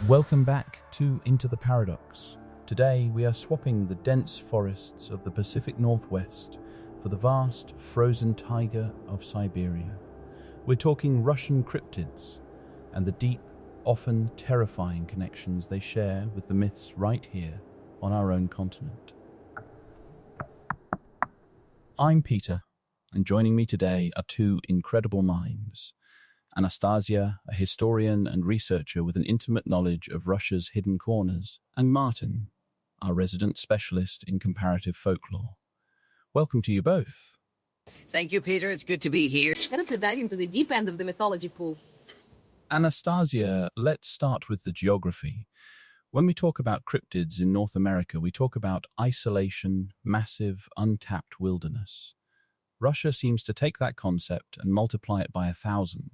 Welcome back to Into the Paradox. Today we are swapping the dense forests of the Pacific Northwest for the vast frozen taiga of Siberia. We're talking Russian cryptids and the deep, often terrifying connections they share with the myths right here on our own continent. I'm Peter, and joining me today are two incredible minds. Anastasia, a historian and researcher with an intimate knowledge of Russia's hidden corners, and Martin, our resident specialist in comparative folklore. Welcome to you both. Thank you, Peter. It's good to be here. Currently diving to the deep end of the mythology pool. Anastasia, let's start with the geography. When we talk about cryptids in North America, we talk about isolation, massive, untapped wilderness. Russia seems to take that concept and multiply it by 1,000.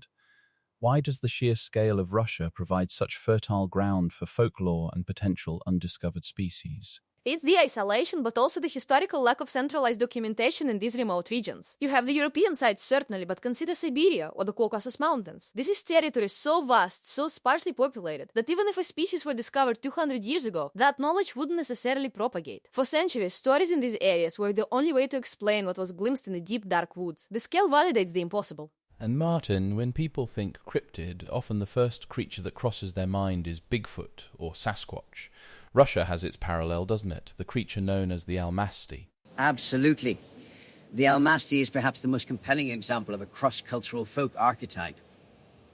Why does the sheer scale of Russia provide such fertile ground for folklore and potential undiscovered species? It's the isolation, but also the historical lack of centralized documentation in these remote regions. You have the European side, certainly, but consider Siberia or the Caucasus Mountains. This is territory so vast, so sparsely populated, that even if a species were discovered 200 years ago, that knowledge wouldn't necessarily propagate. For centuries, stories in these areas were the only way to explain what was glimpsed in the deep, dark woods. The scale validates the impossible. And Martin, when people think cryptid, often the first creature that crosses their mind is Bigfoot or Sasquatch. Russia has its parallel, doesn't it? The creature known as the Almasty. Absolutely. The Almasty is perhaps the most compelling example of a cross-cultural folk archetype.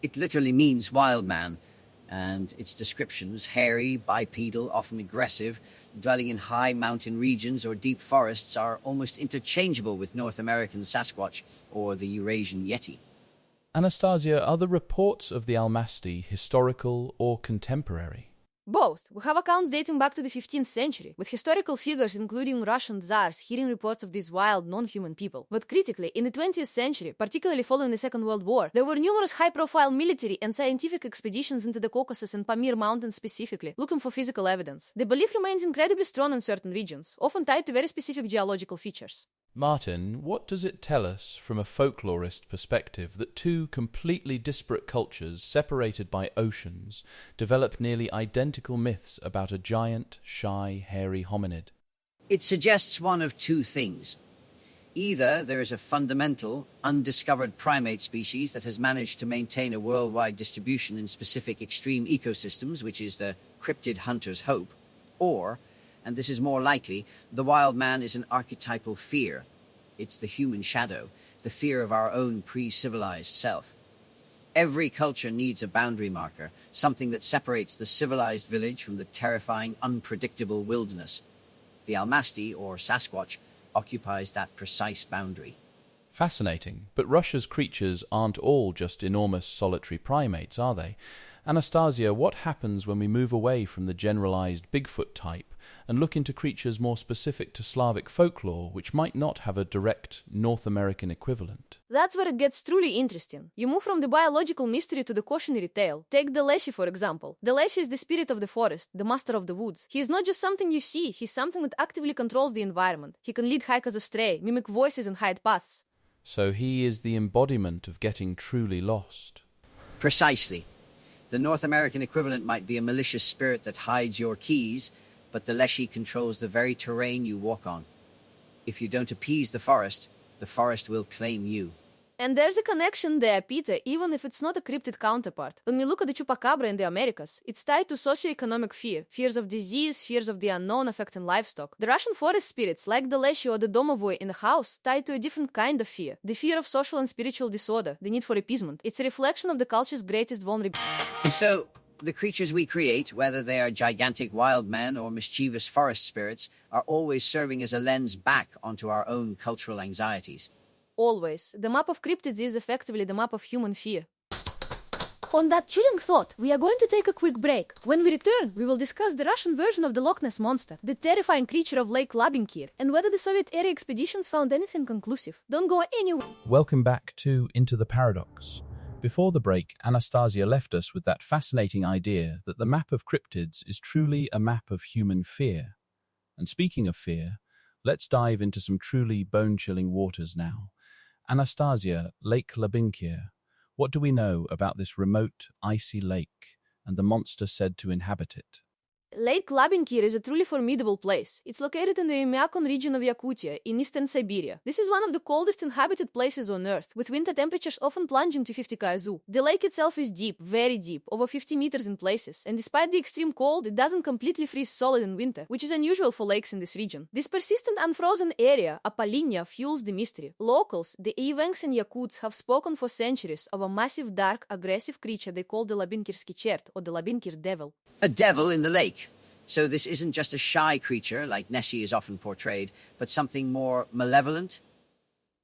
It literally means wild man, and its descriptions, hairy, bipedal, often aggressive, dwelling in high mountain regions or deep forests, are almost interchangeable with North American Sasquatch or the Eurasian Yeti. Anastasia, are the reports of the Almasty historical or contemporary? Both. We have accounts dating back to the 15th century, with historical figures including Russian tsars hearing reports of these wild, non-human people. But critically, in the 20th century, particularly following the Second World War, there were numerous high-profile military and scientific expeditions into the Caucasus and Pamir Mountains specifically, looking for physical evidence. The belief remains incredibly strong in certain regions, often tied to very specific geological features. Martin, what does it tell us from a folklorist perspective that two completely disparate cultures, separated by oceans, develop nearly identical myths about a giant, shy, hairy hominid? It suggests one of two things. Either there is a fundamental, undiscovered primate species that has managed to maintain a worldwide distribution in specific extreme ecosystems, which is the cryptid hunter's hope, or, and this is more likely, the wild man is an archetypal fear. It's the human shadow, the fear of our own pre-civilized self. Every culture needs a boundary marker, something that separates the civilized village from the terrifying, unpredictable wilderness. The Almasty, or Sasquatch, occupies that precise boundary. Fascinating, but Russia's creatures aren't all just enormous solitary primates, are they? Anastasia, what happens when we move away from the generalized Bigfoot type and look into creatures more specific to Slavic folklore, which might not have a direct North American equivalent? That's where it gets truly interesting. You move from the biological mystery to the cautionary tale. Take the Leshy, for example. The Leshy is the spirit of the forest, the master of the woods. He is not just something you see, he's something that actively controls the environment. He can lead hikers astray, mimic voices and hide paths. So he is the embodiment of getting truly lost. Precisely. The North American equivalent might be a malicious spirit that hides your keys, but the Leshy controls the very terrain you walk on. If you don't appease the forest will claim you. And there's a connection there, Peter, even if it's not a cryptid counterpart. When we look at the chupacabra in the Americas, it's tied to socioeconomic fear, fears of disease, fears of the unknown affecting livestock. The Russian forest spirits, like the Leshy or the domovoi in the house, tied to a different kind of fear, the fear of social and spiritual disorder, the need for appeasement. It's a reflection of the culture's greatest vulnerability. So, the creatures we create, whether they are gigantic wild men or mischievous forest spirits, are always serving as a lens back onto our own cultural anxieties. Always. The map of cryptids is effectively the map of human fear. On that chilling thought, we are going to take a quick break. When we return, we will discuss the Russian version of the Loch Ness Monster, the terrifying creature of Lake Labinkir, and whether the Soviet-era expeditions found anything conclusive. Don't go anywhere. Welcome back to Into the Paradox. Before the break, Anastasia left us with that fascinating idea that the map of cryptids is truly a map of human fear. And speaking of fear, let's dive into some truly bone-chilling waters now. Anastasia, Lake Labinkir. What do we know about this remote, icy lake and the monster said to inhabit it. Lake Labinkir is a truly formidable place. It's located in the Oymyakon region of Yakutia, in eastern Siberia. This is one of the coldest inhabited places on Earth, with winter temperatures often plunging to 50 KSU. The lake itself is deep, very deep, over 50 meters in places, and despite the extreme cold, it doesn't completely freeze solid in winter, which is unusual for lakes in this region. This persistent unfrozen area, Apalinia, fuels the mystery. Locals, the Evenks and Yakuts, have spoken for centuries of a massive, dark, aggressive creature they call the Labinkirski Chert, or the Labinkir Devil. A devil in the lake. So this isn't just a shy creature, like Nessie is often portrayed, but something more malevolent?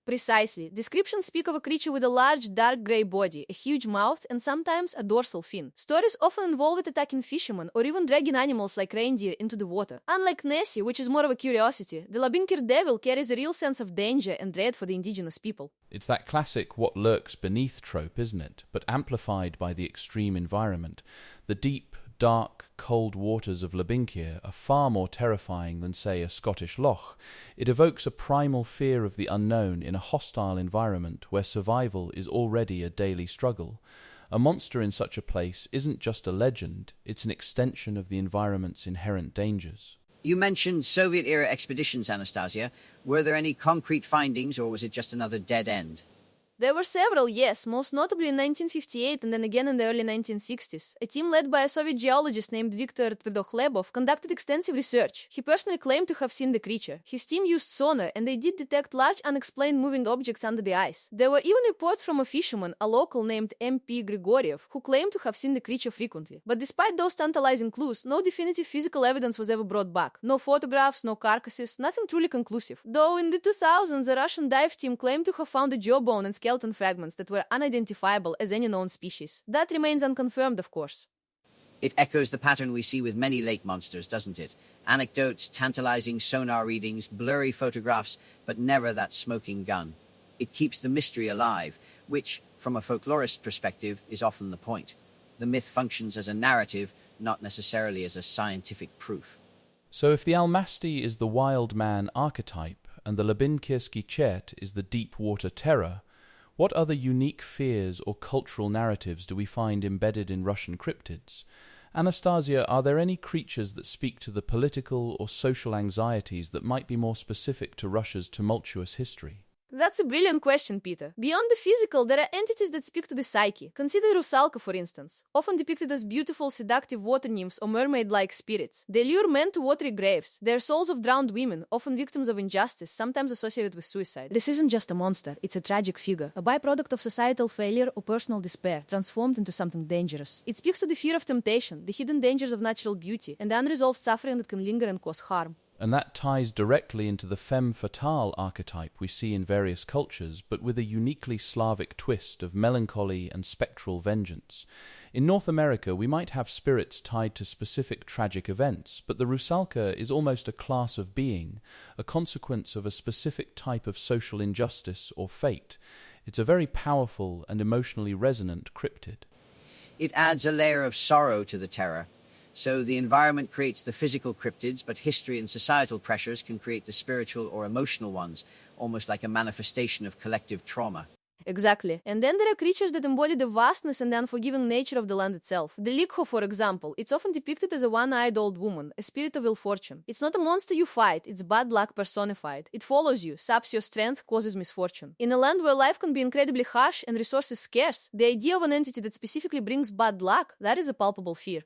Precisely. Descriptions speak of a creature with a large, dark grey body, a huge mouth, and sometimes a dorsal fin. Stories often involve it attacking fishermen or even dragging animals like reindeer into the water. Unlike Nessie, which is more of a curiosity, the Labinkir Devil carries a real sense of danger and dread for the indigenous people. It's that classic what lurks beneath trope, isn't it? But amplified by the extreme environment. The deep, dark, cold waters of Labinkir are far more terrifying than, say, a Scottish loch. It evokes a primal fear of the unknown in a hostile environment where survival is already a daily struggle. A monster in such a place isn't just a legend, it's an extension of the environment's inherent dangers. You mentioned Soviet-era expeditions, Anastasia. Were there any concrete findings, or was it just another dead end? There were several, yes, most notably in 1958 and then again in the early 1960s. A team led by a Soviet geologist named Viktor Tverdokhlebov conducted extensive research. He personally claimed to have seen the creature. His team used sonar, and they did detect large unexplained moving objects under the ice. There were even reports from a fisherman, a local named M.P. Grigoriev, who claimed to have seen the creature frequently. But despite those tantalizing clues, no definitive physical evidence was ever brought back. No photographs, no carcasses, nothing truly conclusive. Though in the 2000s, a Russian dive team claimed to have found a jawbone and skeleton fragments that were unidentifiable as any known species. That remains unconfirmed, of course. It echoes the pattern we see with many lake monsters, doesn't it? Anecdotes, tantalizing sonar readings, blurry photographs, but never that smoking gun. It keeps the mystery alive, which, from a folklorist perspective, is often the point. The myth functions as a narrative, not necessarily as a scientific proof. So if the Almasty is the wild man archetype and the Labinkirski Chert is the deep water terror, what other unique fears or cultural narratives do we find embedded in Russian cryptids? Anastasia, are there any creatures that speak to the political or social anxieties that might be more specific to Russia's tumultuous history? That's a brilliant question, Peter. Beyond the physical, there are entities that speak to the psyche. Consider Rusalka, for instance, often depicted as beautiful, seductive water nymphs or mermaid-like spirits. They lure men to watery graves. They are souls of drowned women, often victims of injustice, sometimes associated with suicide. This isn't just a monster, it's a tragic figure, a byproduct of societal failure or personal despair, transformed into something dangerous. It speaks to the fear of temptation, the hidden dangers of natural beauty, and the unresolved suffering that can linger and cause harm. And that ties directly into the femme fatale archetype we see in various cultures, but with a uniquely Slavic twist of melancholy and spectral vengeance. In North America, we might have spirits tied to specific tragic events, but the Rusalka is almost a class of being, a consequence of a specific type of social injustice or fate. It's a very powerful and emotionally resonant cryptid. It adds a layer of sorrow to the terror. So the environment creates the physical cryptids, but history and societal pressures can create the spiritual or emotional ones, almost like a manifestation of collective trauma. Exactly. And then there are creatures that embody the vastness and the unforgiving nature of the land itself. The Likho, for example, it's often depicted as a one-eyed old woman, a spirit of ill fortune. It's not a monster you fight, it's bad luck personified. It follows you, saps your strength, causes misfortune. In a land where life can be incredibly harsh and resources scarce, the idea of an entity that specifically brings bad luck, that is a palpable fear.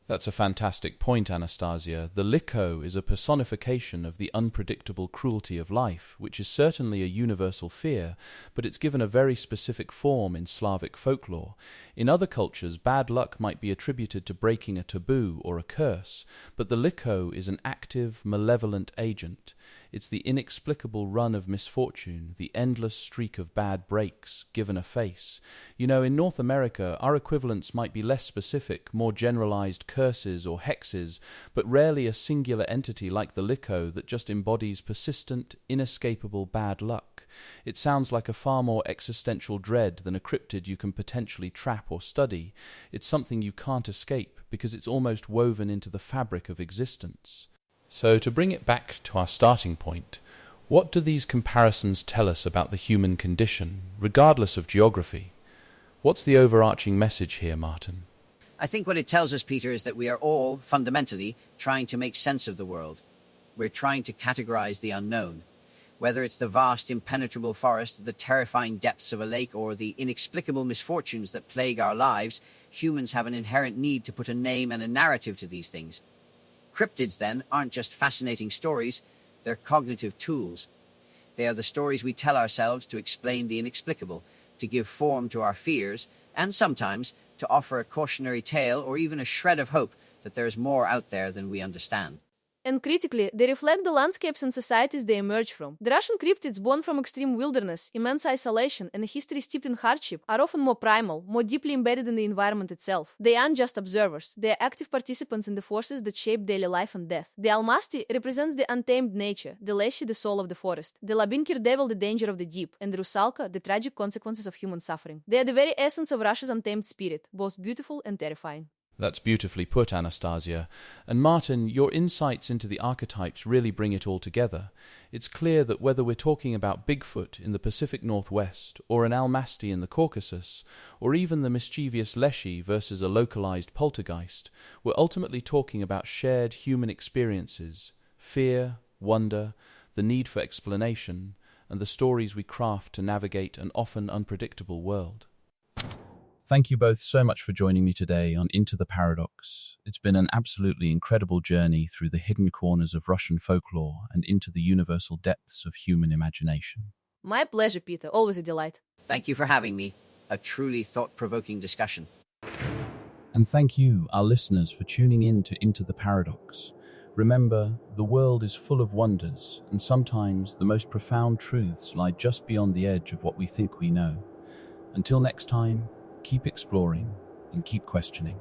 That's a fantastic point, Anastasia. The Likho is a personification of the unpredictable cruelty of life, which is certainly a universal fear, but it's given a very specific form in Slavic folklore. In other cultures, bad luck might be attributed to breaking a taboo or a curse, but the Likho is an active, malevolent agent. It's the inexplicable run of misfortune, the endless streak of bad breaks, given a face. You know, in North America, our equivalents might be less specific, more generalized curses or hexes, but rarely a singular entity like the Likho that just embodies persistent, inescapable bad luck. It sounds like a far more existential dread than a cryptid you can potentially trap or study. It's something you can't escape, because it's almost woven into the fabric of existence. So, to bring it back to our starting point, what do these comparisons tell us about the human condition, regardless of geography? What's the overarching message here, Martin? I think what it tells us, Peter, is that we are all fundamentally trying to make sense of the world. We're trying to categorize the unknown. Whether it's the vast, impenetrable forest, the terrifying depths of a lake, or the inexplicable misfortunes that plague our lives, humans have an inherent need to put a name and a narrative to these things. Cryptids, then, aren't just fascinating stories, they're cognitive tools. They are the stories we tell ourselves to explain the inexplicable, to give form to our fears, and sometimes to offer a cautionary tale or even a shred of hope that there is more out there than we understand. And critically, they reflect the landscapes and societies they emerge from. The Russian cryptids, born from extreme wilderness, immense isolation, and a history steeped in hardship, are often more primal, more deeply embedded in the environment itself. They aren't just observers, they are active participants in the forces that shape daily life and death. The Almasty represents the untamed nature, the Leshy the soul of the forest, the Labinkir devil the danger of the deep, and the Rusalka the tragic consequences of human suffering. They are the very essence of Russia's untamed spirit, both beautiful and terrifying. That's beautifully put, Anastasia. And Martin, your insights into the archetypes really bring it all together. It's clear that whether we're talking about Bigfoot in the Pacific Northwest, or an Almasty in the Caucasus, or even the mischievous Leshy versus a localized poltergeist, we're ultimately talking about shared human experiences, fear, wonder, the need for explanation, and the stories we craft to navigate an often unpredictable world. Thank you both so much for joining me today on Into the Paradox. It's been an absolutely incredible journey through the hidden corners of Russian folklore and into the universal depths of human imagination. My pleasure, Peter. Always a delight. Thank you for having me. A truly thought-provoking discussion. And thank you, our listeners, for tuning in to Into the Paradox. Remember, the world is full of wonders, and sometimes the most profound truths lie just beyond the edge of what we think we know. Until next time, keep exploring and keep questioning.